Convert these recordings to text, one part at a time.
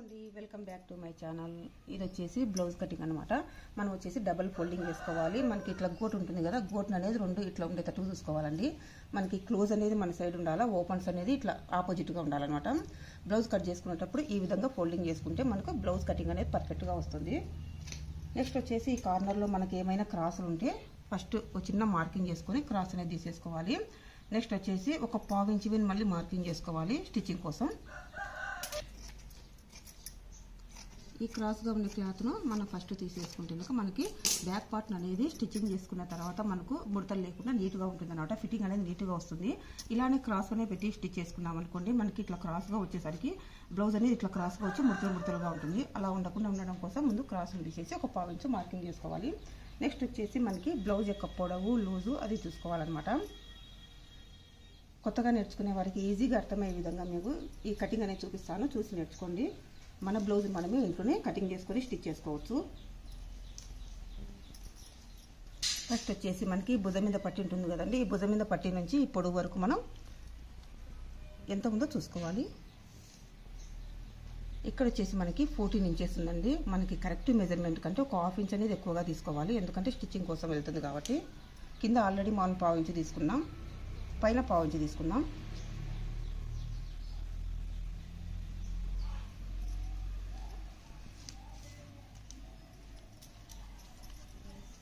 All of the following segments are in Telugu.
అండి, welcome back to my channel. ఇది వచ్చేసి బ్లౌజ్ కటింగ్ అనమాట. మనం వచ్చేసి డబల్ ఫోల్డింగ్ వేసుకోవాలి. మనకి ఇట్లా గోట్ ఉంటుంది కదా, గోట్ అనేది రెండు ఇట్లా ఉండేటట్టు చూసుకోవాలండి. మనకి క్లోజ్ అనేది మన సైడ్ ఉండాలా, ఓపెన్స్ అనేది ఇట్లా ఆపోజిట్గా ఉండాలన్నమాట. బ్లౌజ్ కట్ చేసుకునేటప్పుడు ఈ విధంగా ఫోల్డింగ్ చేసుకుంటే మనకు బ్లౌజ్ కటింగ్ అనేది పర్ఫెక్ట్గా వస్తుంది. నెక్స్ట్ వచ్చేసి ఈ కార్నర్లో మనకి ఏమైనా క్రాసులు ఉంటే ఫస్ట్ ఒక చిన్న మార్కింగ్ చేసుకొని క్రాస్ అనేది తీసేసుకోవాలి. నెక్స్ట్ వచ్చేసి ఒక పావు ఇంచు మళ్ళీ మార్కింగ్ చేసుకోవాలి స్టిచ్చింగ్ కోసం. ఈ క్రాస్గా ఉండే క్లాత్ను మనం ఫస్ట్ తీసేసుకుంటే మనకి బ్యాక్ పార్ట్ అనేది స్టిచ్చింగ్ చేసుకున్న తర్వాత మనకు ముడతలు లేకుండా నీట్గా ఉంటుంది అనమాట. ఫిట్టింగ్ అనేది నీట్గా వస్తుంది. ఇలానే క్రాస్ అనేది పెట్టి స్టిచ్ చేసుకున్నాం అనుకోండి, మనకి ఇట్లా క్రాస్గా వచ్చేసరికి బ్లౌజ్ అనేది ఇట్లా క్రాస్గా వచ్చి ముడతలుగా ఉంటుంది. అలా ఉండకుండా ఉండడం కోసం ముందు క్రాస్ను తీసేసి ఒక పావు ఇంచు మార్కింగ్ చేసుకోవాలి. నెక్స్ట్ వచ్చేసి మనకి బ్లౌజ్ యొక్క పొడవు లూజు అది చూసుకోవాలన్నమాట. కొత్తగా నేర్చుకునే వారికి ఈజీగా అర్థమయ్యే విధంగా మీకు ఈ కటింగ్ అనేది చూపిస్తాను, చూసి నేర్చుకోండి. మన బ్లౌజ్ మనమే ఇంట్లోనే కటింగ్ చేసుకొని స్టిచ్ చేసుకోవచ్చు. ఫస్ట్ వచ్చేసి మనకి భుజం మీద పట్టి ఉంటుంది కదండి, ఈ భుజం మీద పట్టి నుంచి ఈ పొడవు వరకు మనం ఎంత ఉందో చూసుకోవాలి. ఇక్కడ వచ్చేసి మనకి 14 ఇంచెస్ ఉందండి. మనకి కరెక్ట్ మెజర్మెంట్ కంటే ఒక హాఫ్ ఇంచ్ అనేది ఎక్కువగా తీసుకోవాలి, ఎందుకంటే స్టిచ్చింగ్ కోసం వెళ్తుంది కాబట్టి. కింద ఆల్రెడీ మనం పావు ఇంచు తీసుకున్నాం, పైన పావు ఇంచు తీసుకున్నాం.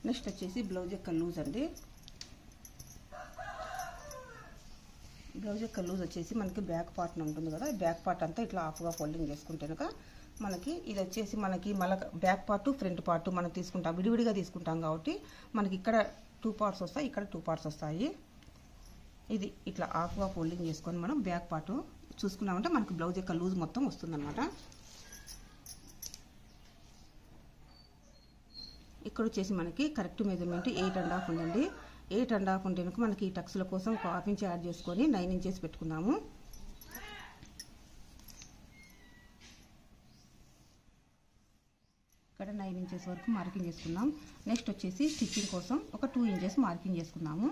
నెక్స్ట్ వచ్చేసి బ్లౌజ్ యొక్క లూజ్ అండి. బ్లౌజ్ యొక్క లూజ్ వచ్చేసి మనకి బ్యాక్ పార్ట్ ఉంటుంది కదా, బ్యాక్ పార్ట్ అంతా ఇట్లా హాఫ్గా ఫోల్డింగ్ చేసుకుంటే మనకి ఇది వచ్చేసి మనకి మళ్ళీ బ్యాక్ పార్ట్ ఫ్రంట్ పార్ట్ మనం తీసుకుంటాం, విడివిడిగా తీసుకుంటాం కాబట్టి మనకి ఇక్కడ 2 పార్ట్స్ వస్తాయి, ఇక్కడ 2 పార్ట్స్ వస్తాయి. ఇది ఇట్లా హాఫ్గా ఫోల్డింగ్ చేసుకొని మనం బ్యాక్ పార్ట్ చూసుకున్నామంటే మనకి బ్లౌజ్ యొక్క లూజ్ మొత్తం వస్తుందన్నమాట. ఇక్కడ వచ్చేసి మనకి కరెక్ట్ మెజర్మెంట్ 8.5 ఉందండి. 8.5 ఉంటే మనకి ఈ టక్స్ల కోసం ఒక హాఫ్ ఇంచ్ యాడ్ చేసుకొని 9 ఇంచెస్ పెట్టుకుందాము. ఇక్కడ 9 ఇంచెస్ వరకు మార్కింగ్ చేసుకుందాం. నెక్స్ట్ వచ్చేసి స్టిచ్చింగ్ కోసం ఒక 2 ఇంచెస్ మార్కింగ్ చేసుకుందాము.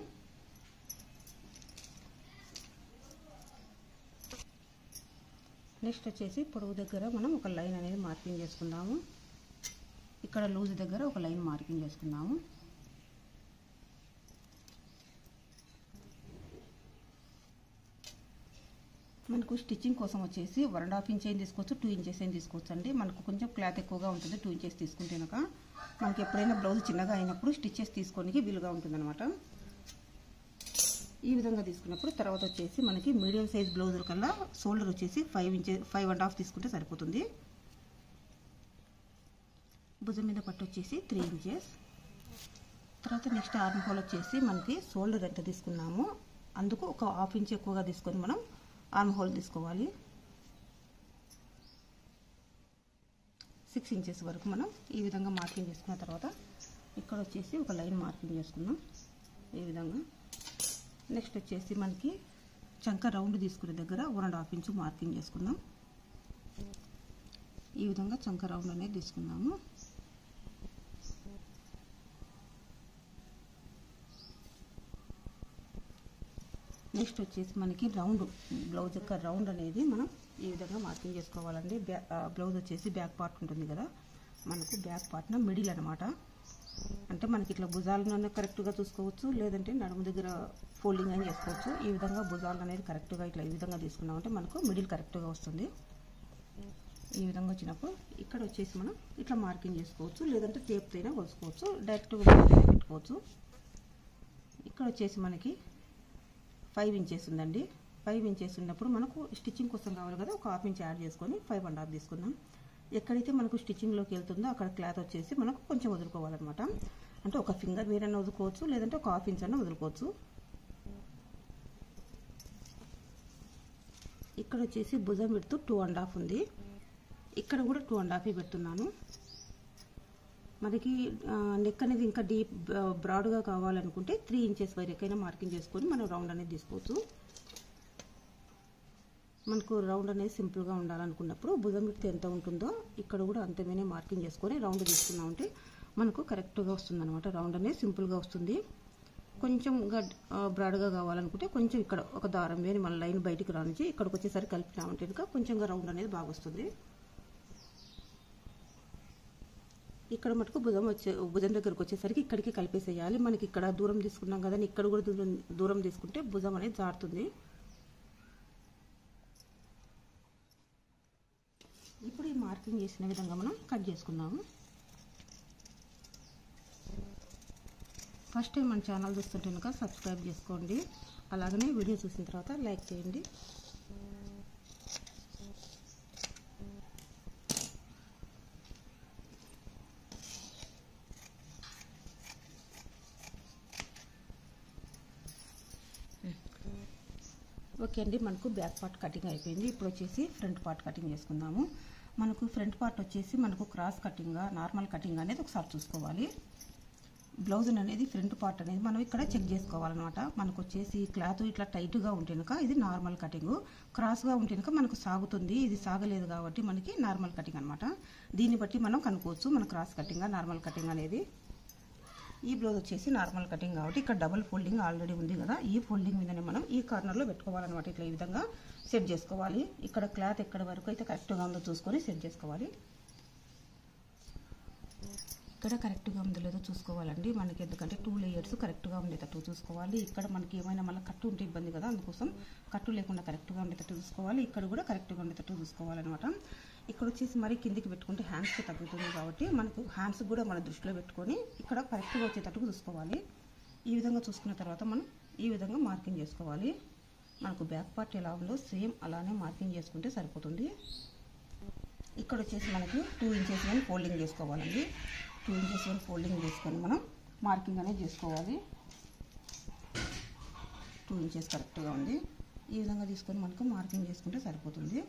నెక్స్ట్ వచ్చేసి పొడవు దగ్గర మనం ఒక లైన్ అనేది మార్కింగ్ చేసుకుందాము. ఇక్కడ లూజ్ దగ్గర ఒక లైన్ మార్కింగ్ చేసుకుందాము. మనకు స్టిచ్చింగ్ కోసం వచ్చేసి 1.5 ఇంచ్ అయిన తీసుకోవచ్చు, 2 ఇంచెస్ అయిన తీసుకోవచ్చు అండి. మనకు కొంచెం క్లాత్ ఎక్కువగా ఉంటుంది, 2 ఇంచెస్ తీసుకుంటే మనకి ఎప్పుడైనా బ్లౌజ్ చిన్నగా అయినప్పుడు స్టిచ్చెస్ తీసుకోనికి వీలుగా ఉంటుందన్నమాట. ఈ విధంగా తీసుకున్నప్పుడు తర్వాత వచ్చేసి మనకి మీడియం సైజ్ బ్లౌజుల కల్లా షోల్డర్ వచ్చేసి 5.5 తీసుకుంటే సరిపోతుంది. భుజం మీద పట్టు వచ్చేసి 3 ఇంచెస్. తర్వాత నెక్స్ట్ ఆర్మ్ హోల్ వచ్చేసి మనకి షోల్డర్ ఎంత తీసుకున్నామో అందుకు ఒక హాఫ్ ఇంచ్ ఎక్కువగా తీసుకొని మనం ఆర్మ్ హోల్ తీసుకోవాలి. 6 ఇంచెస్ వరకు మనం ఈ విధంగా మార్కింగ్ చేసుకున్న తర్వాత ఇక్కడ వచ్చేసి ఒక లైన్ మార్కింగ్ చేసుకుందాం ఈ విధంగా. నెక్స్ట్ వచ్చేసి మనకి చంక రౌండ్ తీసుకునే దగ్గర 1.5 ఇంచ్ మార్కింగ్ చేసుకుందాం. ఈ విధంగా చంక రౌండ్ అనేది తీసుకున్నాము. నెక్స్ట్ వచ్చేసి మనకి రౌండ్ బ్లౌజ్ యొక్క రౌండ్ అనేది మనం ఈ విధంగా మార్కింగ్ చేసుకోవాలండి. బ్లౌజ్ వచ్చేసి బ్యాక్ పార్ట్ ఉంటుంది కదా, మనకు బ్యాక్ పార్ట్న మిడిల్ అనమాట. అంటే మనకి ఇట్లా భుజాలను కరెక్ట్గా చూసుకోవచ్చు, లేదంటే నడుము దగ్గర ఫోల్డింగ్ అని చేసుకోవచ్చు. ఈ విధంగా భుజాలు అనేది కరెక్ట్గా ఇట్లా ఈ విధంగా తీసుకున్నామంటే మనకు మిడిల్ కరెక్ట్గా వస్తుంది. ఈ విధంగా వచ్చినప్పుడు ఇక్కడ వచ్చేసి మనం ఇట్లా మార్కింగ్ చేసుకోవచ్చు, లేదంటే టేప్ అయినా కొలుసుకోవచ్చు, డైరెక్ట్గా పెట్టుకోవచ్చు. ఇక్కడ వచ్చేసి మనకి 5 ఇంచెస్ ఉందండి. 5 ఇంచెస్ ఉన్నప్పుడు మనకు స్టిచ్చింగ్ కోసం కావాలి కదా, ఒక హాఫ్ ఇంచ్ యాడ్ చేసుకొని 5.5 తీసుకుందాం. ఎక్కడైతే మనకు స్టిచ్చింగ్లోకి వెళ్తుందో అక్కడ క్లాత్ వచ్చేసి మనకు కొంచెం వదులుకోవాలన్నమాట. అంటే ఒక ఫింగర్ మీరైనా వదులుకోవచ్చు, లేదంటే ఒక హాఫ్ ఇంచ్ అన్నా వదులుకోవచ్చు. ఇక్కడ వచ్చేసి భుజం విడ్త్ 2.5 ఉంది, ఇక్కడ కూడా 2.5 పెడుతున్నాను. మనకి నెక్ అనేది ఇంకా డీప్ బ్రాడ్గా కావాలనుకుంటే 3 ఇంచెస్ వరకైనా మార్కింగ్ చేసుకొని మనం రౌండ్ అనేది తీసుకోవచ్చు. మనకు రౌండ్ అనేది సింపుల్గా ఉండాలనుకున్నప్పుడు భుజం విడ్త్ ఎంత ఉంటుందో ఇక్కడ కూడా అంతమేనే మార్కింగ్ చేసుకొని రౌండ్ తీసుకున్నామంటే మనకు కరెక్ట్గా వస్తుంది అనమాట. రౌండ్ అనేది సింపుల్గా వస్తుంది. కొంచెం బ్రాడ్గా కావాలనుకుంటే కొంచెం ఇక్కడ ఒక దారం వేని మన లైన్ బయటికి రానిచ్చి ఇక్కడికి వచ్చేసరికి కలిపినామంటే కొంచెంగా రౌండ్ అనేది బాగా వస్తుంది. ఇక్కడ మటుకు భుజం దగ్గరకు వచ్చేసరికి ఇక్కడికి కలిపేసేయాలి. మనకి ఇక్కడ దూరం తీసుకున్నాం కదా, ఇక్కడ కూడా దూరం తీసుకుంటే భుజం అనేది జారుతుంది. ఇప్పుడు ఈ మార్కింగ్ చేసిన విధంగా మనం కట్ చేసుకుందాము. ఫస్ట్ టైం మన ఛానల్ చూస్తుంటే కనుక సబ్స్క్రైబ్ చేసుకోండి. అలాగనే వీడియో చూసిన తర్వాత లైక్ చేయండి. ఓకే అండి, మనకు బ్యాక్ పార్ట్ కటింగ్ అయిపోయింది. ఇప్పుడు వచ్చేసి ఫ్రంట్ పార్ట్ కటింగ్ చేసుకుందాము. మనకు ఫ్రంట్ పార్ట్ వచ్చేసి మనకు క్రాస్ కటింగా నార్మల్ కటింగ్ అనేది ఒకసారి చూసుకోవాలి. బ్లౌజ్ అనేది ఫ్రంట్ పార్ట్ అనేది మనం ఇక్కడ చెక్ చేసుకోవాలన్నమాట. మనకు వచ్చేసి క్లాత్ ఇట్లా టైట్గా ఉంటే కనుక ఇది నార్మల్ కటింగ్, క్రాస్గా ఉంటే కనుక మనకు సాగుతుంది. ఇది సాగలేదు కాబట్టి మనకి నార్మల్ కటింగ్ అనమాట. దీన్ని బట్టి మనం కనుక్కోవచ్చు మన క్రాస్ కటింగా నార్మల్ కటింగ్ అనేది. ఈ బ్లౌజ్ వచ్చేసి నార్మల్ కటింగ్ కాబట్టి ఇక్కడ డబుల్ ఫోల్డింగ్ ఆల్రెడీ ఉంది కదా, ఈ ఫోల్డింగ్ మీదనే మనం ఈ కార్నర్లో పెట్టుకోవాలన్నమాట. ఇట్లా ఈ విధంగా సెట్ చేసుకోవాలి. ఇక్కడ క్లాత్ ఎక్కడ వరకు అయితే కరెక్ట్గా ఉందో చూసుకొని సెట్ చేసుకోవాలి. ఇక్కడ కరెక్ట్గా ఉందో లేదో చూసుకోవాలండి మనకి, ఎందుకంటే 2 లేయర్స్ కరెక్ట్గా ఉండేటట్టు చూసుకోవాలి. ఇక్కడ మనకి ఏమైనా మళ్ళీ కట్టు ఉంటే ఇబ్బంది కదా, అందుకోసం కట్టు లేకుండా కరెక్ట్గా ఉండేటట్టు చూసుకోవాలి. ఇక్కడ కూడా కరెక్ట్గా ఉండేటట్టు చూసుకోవాలన్నమాట. ఇక్కడ వచ్చేసి మరి కిందికి పెట్టుకుంటే హ్యాండ్స్కి తగ్గుతుంది కాబట్టి మనకు హ్యాండ్స్ కూడా మన దృష్టిలో పెట్టుకొని ఇక్కడ కరెక్ట్గా వచ్చేటట్టు చూసుకోవాలి. ఈ విధంగా చూసుకున్న తర్వాత మనం ఈ విధంగా మార్కింగ్ చేసుకోవాలి. మనకు బ్యాక్ పార్ట్ ఎలా ఉందో సేమ్ అలానే మార్కింగ్ చేసుకుంటే సరిపోతుంది. ఇక్కడ వచ్చేసి మనకి 2 ఇంచెస్ కానీ ఫోల్డింగ్ చేసుకోవాలండి. 2 ఇంచెస్ కానీ ఫోల్డింగ్ చేసుకొని మనం మార్కింగ్ అనేది చేసుకోవాలి. 2 ఇంచెస్ కరెక్ట్గా ఉంది. ఈ విధంగా తీసుకొని మనకు మార్కింగ్ చేసుకుంటే సరిపోతుంది.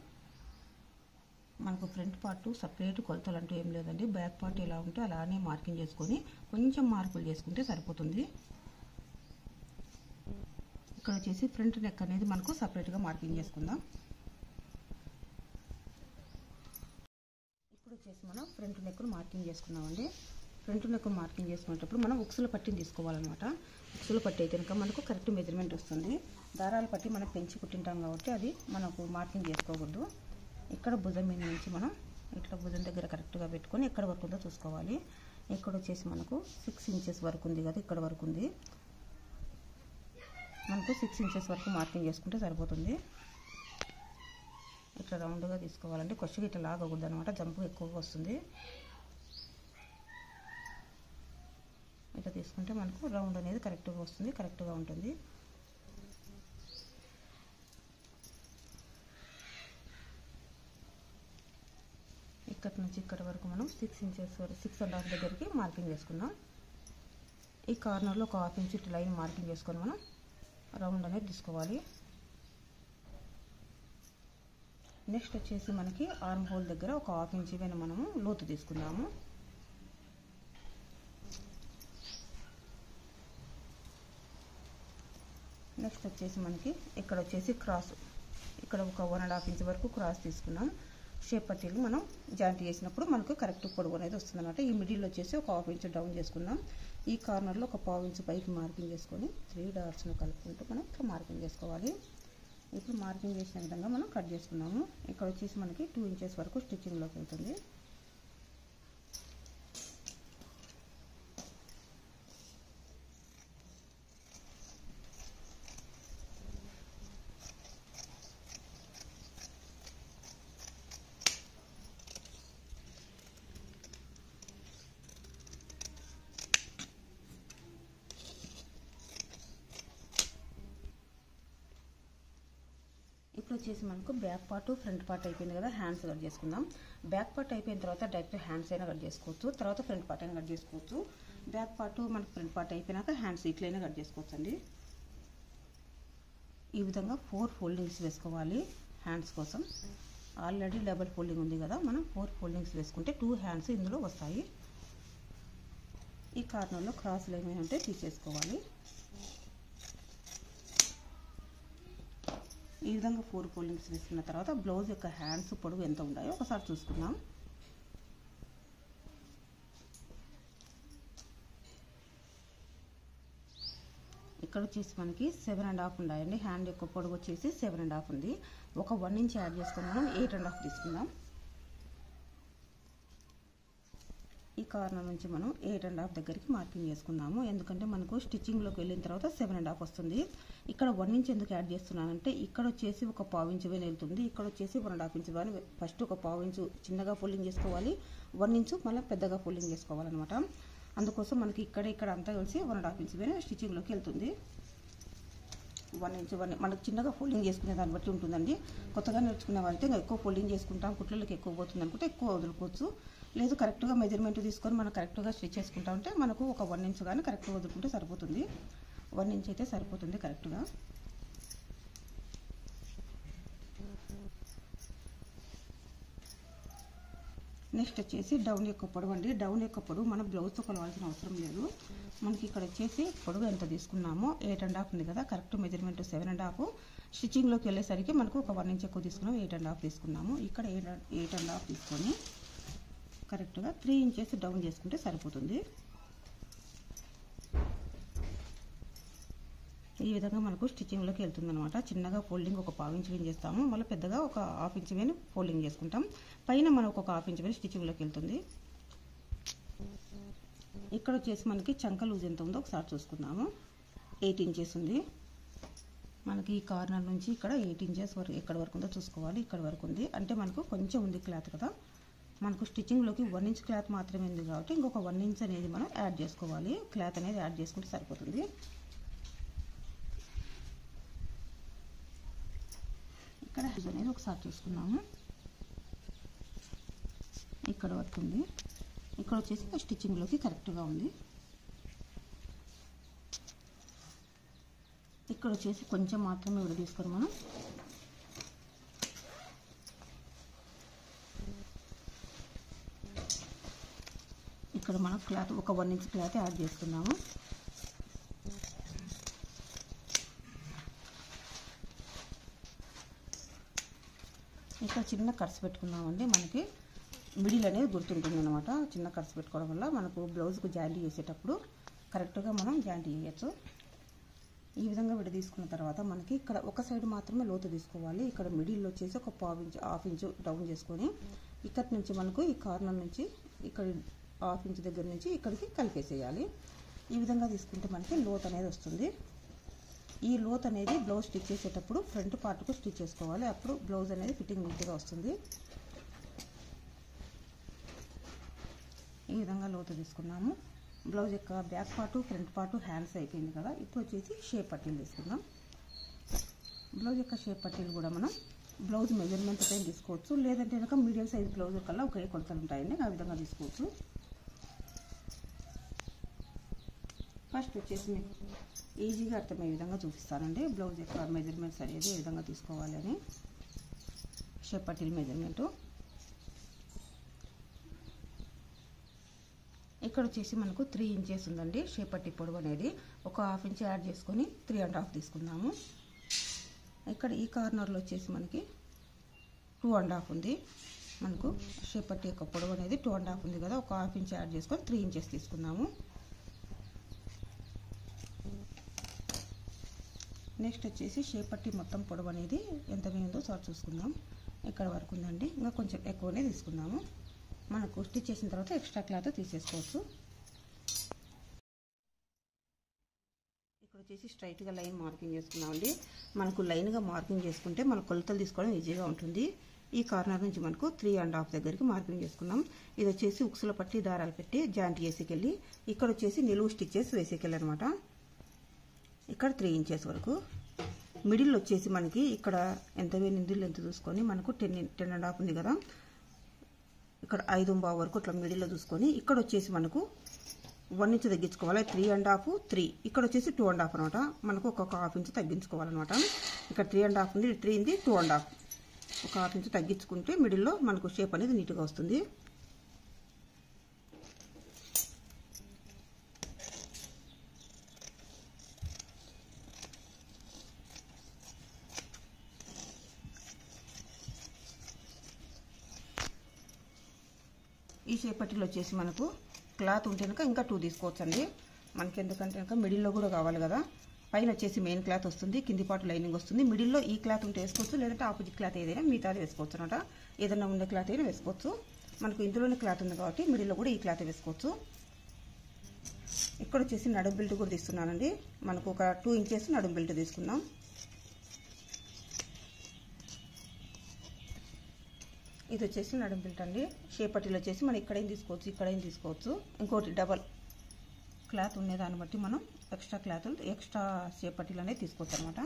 మనకు ఫ్రంట్ పార్ట్ సపరేట్ కొలతలు అంటూ ఏం లేదండి. బ్యాక్ పార్ట్ ఎలా ఉంటే అలానే మార్కింగ్ చేసుకొని కొంచెం మార్పులు చేసుకుంటే సరిపోతుంది. ఇక్కడ వచ్చేసి ఫ్రంట్ నెక్ అనేది మనకు సపరేట్గా మార్కింగ్ చేసుకుందాం. ఇప్పుడు వచ్చేసి మనం ఫ్రంట్ నెక్ను మార్కింగ్ చేసుకుందామండి. ఫ్రంట్ నెక్ మార్కింగ్ చేసుకునేటప్పుడు మనం ఉక్సుల పట్టిని తీసుకోవాలన్నమాట. ఉక్సుల పట్టి అయితే కనుక మనకు కరెక్ట్ మెజర్మెంట్ వస్తుంది. దారాల పట్టి మనం పెంచి కుట్టింటాం కాబట్టి అది మనకు మార్కింగ్ చేసుకోకూడదు. ఇక్కడ భుజం మీద నుంచి మనం ఇట్లా భుజం దగ్గర కరెక్ట్గా పెట్టుకొని ఎక్కడ వరకు ఉందో చూసుకోవాలి. ఇక్కడ వచ్చేసి మనకు 6 ఇంచెస్ వరకు ఉంది కదా, ఇక్కడ వరకు ఉంది. మనకు 6 ఇంచెస్ వరకు మార్కింగ్ చేసుకుంటే సరిపోతుంది. ఇట్లా రౌండ్గా తీసుకోవాలంటే కొద్దిగా ఇట్లా లాగకూడదు అనమాట, జంపు ఎక్కువగా వస్తుంది. ఇట్లా తీసుకుంటే మనకు రౌండ్ అనేది కరెక్ట్గా వస్తుంది, కరెక్ట్గా ఉంటుంది. ఇక్కడ నుంచి ఇక్కడ వరకు మనం 6 ఇంచెస్ వరకు 6.5 దగ్గరికి మార్కింగ్ చేసుకుందాం. ఈ కార్నర్లో ఒక 1/2 ఇంచ్ లైన్ మార్కింగ్ చేసుకొని మనం రౌండ్ అనేది తీసుకోవాలి. నెక్స్ట్ వచ్చేసి మనకి ఆర్మ్ హోల్ దగ్గర ఒక 1/2 ఇంచ్ పైన మనము లోతు తీసుకుందాము. నెక్స్ట్ వచ్చేసి మనకి ఇక్కడ వచ్చేసి క్రాస్, ఇక్కడ ఒక 1.5 ఇంచ్ వరకు క్రాస్ తీసుకున్నాం. షేప్ పట్టీలు మనం జాయింట్ చేసినప్పుడు మనకు కరెక్ట్ పొడవు అనేది వస్తుంది అనమాట. ఈ మిడిల్ వచ్చేసి ఒక 1/2 ఇంచ్ డౌన్ చేసుకున్నాం. ఈ కార్నర్లో ఒక 1/2 ఇంచ్ పైకి మార్కింగ్ చేసుకొని 3 డాట్స్ను కలుపుకుంటూ మనం ఇక్కడ మార్కింగ్ చేసుకోవాలి. ఇప్పుడు మార్కింగ్ చేసిన విధంగా మనం కట్ చేసుకున్నాము. ఇక్కడ వచ్చేసి మనకి 2 ఇంచెస్ వరకు స్టిచ్చింగ్లోకి వెళ్తుంది. ఇప్పుడు వచ్చేసి మనకు బ్యాక్ పార్ట్ ఫ్రంట్ పార్ట్ అయిపోయింది కదా, హ్యాండ్స్ కట్ చేసుకుందాం. బ్యాక్ పార్ట్ అయిపోయిన తర్వాత డైరెక్ట్ హ్యాండ్స్ అయినా కట్ చేసుకోవచ్చు, తర్వాత ఫ్రంట్ పార్ట్ అయినా కట్ చేసుకోవచ్చు. బ్యాక్ పార్ట్ మనకు ఫ్రంట్ పార్ట్ అయిపోయినాక హ్యాండ్స్ ఇట్లయినా కట్ చేసుకోవచ్చు అండి. ఈ విధంగా 4 ఫోల్డింగ్స్ వేసుకోవాలి హ్యాండ్స్ కోసం. ఆల్రెడీ డబుల్ ఫోల్డింగ్ ఉంది కదా, మనం 4 ఫోల్డింగ్స్ వేసుకుంటే 2 హ్యాండ్స్ ఇందులో వస్తాయి. ఈ కార్నర్లో క్రాస్లు ఏమైనా ఉంటే తీసేసుకోవాలి. ఈ విధంగా 4 ఫోల్డింగ్స్ వేసుకున్న తర్వాత బ్లౌజ్ యొక్క హ్యాండ్స్ పొడవు ఎంత ఉంటాయో ఒకసారి చూసుకుందాం. ఇక్కడ వచ్చేసి మనకి 7.5 ఉన్నాయండి. హ్యాండ్ యొక్క పొడవు వచ్చేసి 7.5 ఉంది. ఒక 1 ఇంచ్ యాడ్ చేసుకుని మనం 8.5 తీసుకుందాం. ఈ కార్నర్ నుంచి మనం 8.5 దగ్గరికి మార్కింగ్ చేసుకుందాము. ఎందుకంటే మనకు స్టిచ్చింగ్లోకి వెళ్ళిన తర్వాత 7.5 వస్తుంది. ఇక్కడ 1 ఇంచ్ ఎందుకు యాడ్ చేస్తున్నానంటే ఇక్కడ వచ్చేసి ఒక 1/4 ఇంచ్ వేని వెళ్తుంది, ఇక్కడ వచ్చేసి 1.5 ఇంచ్ వేని. ఫస్ట్ ఒక 1/4 ఇంచ్ చిన్నగా ఫోల్డింగ్ చేసుకోవాలి, 1 ఇంచ్ మళ్ళీ పెద్దగా ఫోల్డింగ్ చేసుకోవాలన్నమాట. అందుకోసం మనకి ఇక్కడ అంతా కలిసి 1.5 ఇంచ్ వేని స్టిచ్చింగ్లోకి వెళ్తుంది. 1 ఇంచ్ మనకు చిన్నగా ఫోల్డింగ్ చేసుకునే దాన్ని బట్టి ఉంటుందండి. కొత్తగా నేర్చుకునే వాళ్ళైతే ఇంకా ఎక్కువ ఫోల్డింగ్ చేసుకుంటాం, కుట్లకి ఎక్కువ పోతుంది అనుకుంటే ఎక్కువ వదులుకోవచ్చు. లేదు కరెక్ట్గా మెజర్మెంట్ తీసుకొని మనం కరెక్ట్గా స్టిచ్ చేసుకుంటా ఉంటే మనకు ఒక 1 ఇంచ్ కానీ కరెక్ట్గా వదులుకుంటే సరిపోతుంది. 1 ఇంచ్ అయితే సరిపోతుంది కరెక్ట్గా. నెక్స్ట్ వచ్చేసి డౌన్ యొక్క పొడవు అండి. డౌన్ యొక్క పొడవు మనం బ్లౌజ్తో కొలవాల్సిన అవసరం లేదు. మనకి ఇక్కడ వచ్చేసి పొడవు ఎంత తీసుకున్నామో 8.5 ఉంది కదా, కరెక్ట్ మెజర్మెంట్ 7.5. స్టిచ్చింగ్లోకి వెళ్ళేసరికి మనకు ఒక 1 ఇంచ్ ఎక్కువ తీసుకున్నాం, 8.5 తీసుకున్నాము. ఇక్కడ 8.5 తీసుకొని కరెక్ట్గా 3 ఇంచెస్ డౌన్ చేసుకుంటే సరిపోతుంది. ఈ విధంగా మనకు స్టిచ్చింగ్లోకి వెళ్తుంది అనమాట. చిన్నగా ఫోల్డింగ్ ఒక 1/4 ఇంచ్ వేని చేస్తాము, మళ్ళీ పెద్దగా ఒక 1/2 ఇంచ్ వేని ఫోల్డింగ్ చేసుకుంటాం. పైన మనకు ఒక 1/2 ఇంచ్ వేని స్టిచ్చింగ్లోకి వెళ్తుంది. ఇక్కడ వచ్చేసి మనకి చంక లూజ్ ఎంత ఉందో ఒకసారి చూసుకుందాము. 8 ఇంచెస్ ఉంది మనకి. ఈ కార్నర్ నుంచి ఇక్కడ 8 ఇంచెస్ వరకు ఎక్కడ వరకు ఉందో చూసుకోవాలి. ఇక్కడ వరకు ఉంది అంటే మనకు కొంచెం ఉంది క్లాత్ కదా. మనకు స్టిచ్చింగ్లోకి 1 ఇంచ్ క్లాత్ మాత్రమే ఉంది కాబట్టి ఇంకొక 1 ఇంచ్ అనేది మనం యాడ్ చేసుకోవాలి. క్లాత్ అనేది యాడ్ చేసుకుంటే సరిపోతుంది. ఇక్కడ అనేది ఒకసారి చూసుకున్నాము. ఇక్కడ వరకు ఉంది, ఇక్కడ వచ్చేసి స్టిచ్చింగ్లోకి కరెక్ట్గా ఉంది. ఇక్కడ వచ్చేసి కొంచెం మాత్రమే విడ తీసుకొని మనం ఇక్కడ మనం క్లాత్ ఒక 1 ఇంచ్ క్లాత్ యాడ్ చేసుకున్నాము. ఇక్కడ చిన్న కట్స్ పెట్టుకున్నామండి. మనకి మిడిల్ అనేది గుర్తుంటుంది అనమాట. చిన్న కట్స్ పెట్టుకోవడం వల్ల మనకు బ్లౌజ్కు జాయింట్ చేసేటప్పుడు కరెక్ట్గా మనం జాయింట్ చేయొచ్చు. ఈ విధంగా విడ తీసుకున్న తర్వాత మనకి ఇక్కడ ఒక సైడ్ మాత్రమే లోతు తీసుకోవాలి. ఇక్కడ మిడిల్లో వచ్చేసి ఒక 1/2 ఇంచ్ 1/2 ఇంచ్ డౌన్ చేసుకొని ఇక్కడి నుంచి మనకు ఈ కార్నర్ నుంచి ఇక్కడ 1/2 ఇంచ్ దగ్గర నుంచి ఇక్కడికి కలిపేసేయాలి. ఈ విధంగా తీసుకుంటే మనకి లోత్ అనేది వస్తుంది. ఈ లోత్ అనేది బ్లౌజ్ స్టిచ్ చేసేటప్పుడు ఫ్రంట్ పార్ట్కు స్టిచ్ చేసుకోవాలి, అప్పుడు బ్లౌజ్ అనేది ఫిట్టింగ్ నీట్గా వస్తుంది. ఈ విధంగా లోతు తీసుకున్నాము. బ్లౌజ్ యొక్క back part front part hands అయిపోయింది కదా. ఇప్పుడు వచ్చేసి షేప్ పట్టీలు తీసుకుందాం. బ్లౌజ్ యొక్క షేప్ పట్టీలు కూడా మనం బ్లౌజ్ మెజర్మెంట్ పైన తీసుకోవచ్చు, లేదంటే కనుక మీడియం సైజ్ బ్లౌజ్ కల్లా ఒకే కొలతలు ఉంటాయండి, ఆ విధంగా తీసుకోవచ్చు. ఫస్ట్ వచ్చేసి మీకు ఈజీగా అర్థమయ్యే విధంగా చూపిస్తానండి బ్లౌజ్ యొక్క మెజర్మెంట్స్ అనేది ఏ విధంగా తీసుకోవాలి అని. షేప్ పట్టీల మెజర్మెంటు ఇక్కడ వచ్చేసి మనకు 3 ఇంచెస్ ఉందండి. షేప్ పట్టీ పొడవు అనేది ఒక 1/2 ఇంచ్ యాడ్ చేసుకొని 3.5 తీసుకుందాము. ఇక్కడ ఈ కార్నర్లో వచ్చేసి మనకి 2.5 ఉంది. మనకు షేప్ పట్టీ యొక్క పొడవు అనేది 2.5 ఉంది కదా, ఒక 1/2 ఇంచ్ యాడ్ చేసుకొని 3 ఇంచెస్ తీసుకుందాము. నెక్స్ట్ వచ్చేసి షేప్ పట్టీ మొత్తం పొడవు అనేది ఎంత ఉందో సార్ చూసుకుందాం. ఇక్కడ వరకు ఉందండి, ఇంకా కొంచెం ఎక్కువనే తీసుకుందాము. మనకు స్టిచ్ చేసిన తర్వాత ఎక్స్ట్రా క్లాత్ తీసేసుకోవచ్చు. ఇక్కడ వచ్చేసి స్ట్రైట్గా లైన్ మార్కింగ్ చేసుకున్నామండి. మనకు లైన్గా మార్కింగ్ చేసుకుంటే మన కొలతలు తీసుకోవడం ఈజీగా ఉంటుంది. ఈ కార్నర్ నుంచి మనకు 3.5 దగ్గరికి మార్కింగ్ చేసుకున్నాం. ఇది వచ్చేసి ఉక్సుల పట్టి దారాలు పెట్టి జాయింట్ వేసేకెళ్ళి ఇక్కడ వచ్చేసి నిలువు స్టిచ్చెస్ వేసేకెళ్ళి అనమాట. ఇక్కడ 3 ఇంచెస్ వరకు. మిడిల్ వచ్చేసి మనకి ఇక్కడ ఎంత నిందులు ఎంత చూసుకొని మనకు 10.5 ఉంది కదా, ఇక్కడ 5.5 వరకు ఇట్లా మిడిల్లో చూసుకొని ఇక్కడ వచ్చేసి మనకు 1 ఇంచ్ తగ్గించుకోవాలి. 3.5 3 ఇక్కడ వచ్చేసి 2.5 అనమాట. మనకు ఒక 1/2 ఇంచ్ తగ్గించుకోవాలన్నమాట. ఇక్కడ 3.5 ఉంది, 3 ఉంది, 2.5 ఒక 1/2 ఇంచ్ తగ్గించుకుంటే మిడిల్లో మనకు షేప్ అనేది నీట్గా వస్తుంది. ఈ షేప్ పట్టీలో వచ్చేసి మనకు క్లాత్ ఉంటే కనుక ఇంకా 2 తీసుకోవచ్చు అండి. మనకి ఎందుకంటే కనుక మిడిల్లో కూడా కావాలి కదా. పైన వచ్చేసి మెయిన్ క్లాత్ వస్తుంది, కింది పాటు లైనింగ్ వస్తుంది. మిడిల్లో ఈ క్లాత్ ఉంటే వేసుకోవచ్చు, లేదంటే ఆపోజిట్ క్లాత్ ఏదైనా మిగతాది వేసుకోవచ్చు అనమాట. ఏదైనా ఉండే క్లాత్ అయినా వేసుకోవచ్చు. మనకు ఇందులోనే క్లాత్ ఉంది కాబట్టి మిడిల్లో కూడా ఈ క్లాత్ వేసుకోవచ్చు. ఇక్కడ వచ్చేసి నడుం బెల్ట్ కూడా తీస్తున్నానండి. మనకు ఒక 2 ఇంచెస్ నడుం బెల్ట్ తీసుకుందాం. ఇది వచ్చేసి నడుం బెల్ట్ అండి. షేప్ పట్టీలు వచ్చేసి మనం ఇక్కడేం తీసుకోవచ్చు, ఇక్కడేం తీసుకోవచ్చు. ఇంకోటి డబల్ క్లాత్ ఉండేదాన్ని బట్టి మనం ఎక్స్ట్రా షేప్ పట్టీలు అనేది తీసుకోవచ్చు అనమాట.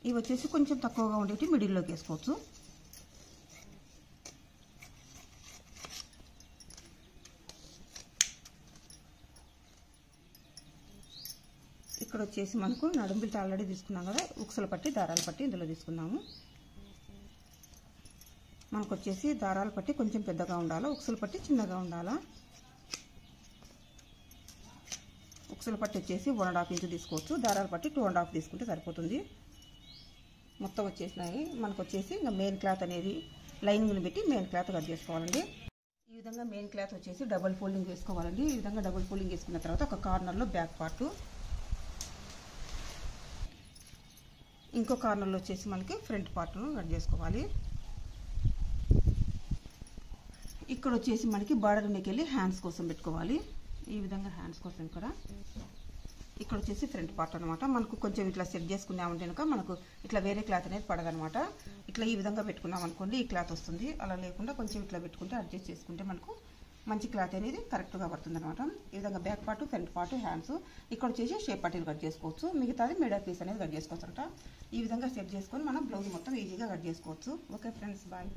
ఇవి వచ్చేసి కొంచెం తక్కువగా ఉండేవి మిడిల్లోకి వేసుకోవచ్చు. ఇక్కడ వచ్చేసి మనకు నడుం బెల్ట్ ఆల్రెడీ తీసుకున్నాం కదా, ఉక్సల పట్టి దారాల పట్టి ఇందులో తీసుకున్నాము. మనకు వచ్చేసి దారాల పట్టి కొంచెం పెద్దగా ఉండాలా, ఉక్సల పట్టి చిన్నగా ఉండాలా. ఉక్సల పట్టి వచ్చేసి 1.5 ఇంచు తీసుకోవచ్చు, దారాల పట్టి 2.5 తీసుకుంటే సరిపోతుంది. మొత్తం వచ్చేసినాయి. మనకు వచ్చేసి ఇంకా మెయిన్ క్లాత్ అనేది లైనింగ్ని పెట్టి మెయిన్ క్లాత్ కట్ చేసుకోవాలండి. ఈ విధంగా మెయిన్ క్లాత్ వచ్చేసి డబుల్ ఫోల్డింగ్ వేసుకోవాలండి. ఈ విధంగా డబుల్ ఫోల్డింగ్ వేసుకున్న తర్వాత ఒక కార్నర్లో బ్యాక్ పార్ట్, ఇంకో కార్నర్లో వచ్చేసి మనకి ఫ్రంట్ పార్ట్ను కట్ చేసుకోవాలి. ఇక్కడ వచ్చేసి మనకి బార్డర్ నెక్ వెళ్ళి హ్యాండ్స్ కోసం పెట్టుకోవాలి. ఈ విధంగా హ్యాండ్స్ కోసం ఇక్కడ వచ్చేసి ఫ్రంట్ పార్ట్ అనమాట. మనకు కొంచెం ఇట్లా సెట్ చేసుకున్నామంటే కనుక మనకు ఇట్లా వేరే క్లాత్ అనేది పడదనమాట. ఇట్లా ఈ విధంగా పెట్టుకున్నాం అనుకోండి ఈ క్లాత్ వస్తుంది. అలా లేకుండా కొంచెం ఇట్లా పెట్టుకుంటే అడ్జస్ట్ చేసుకుంటే మనకు మంచి క్లాత్ అనేది కరెక్ట్గా పడుతుంది అనమాట. ఈ విధంగా back part, front part, hands. ఇక్కడ వచ్చేసి షేప్ పట్టీలు కట్ చేసుకోవచ్చు. మిగతాది మిడిల్ పీస్ అనేది కట్ చేసుకోవచ్చు అంట. ఈ విధంగా సెట్ చేసుకొని మనం బ్లౌజ్ మొత్తం ఈజీగా కట్ చేసుకోవచ్చు. Okay friends, bye.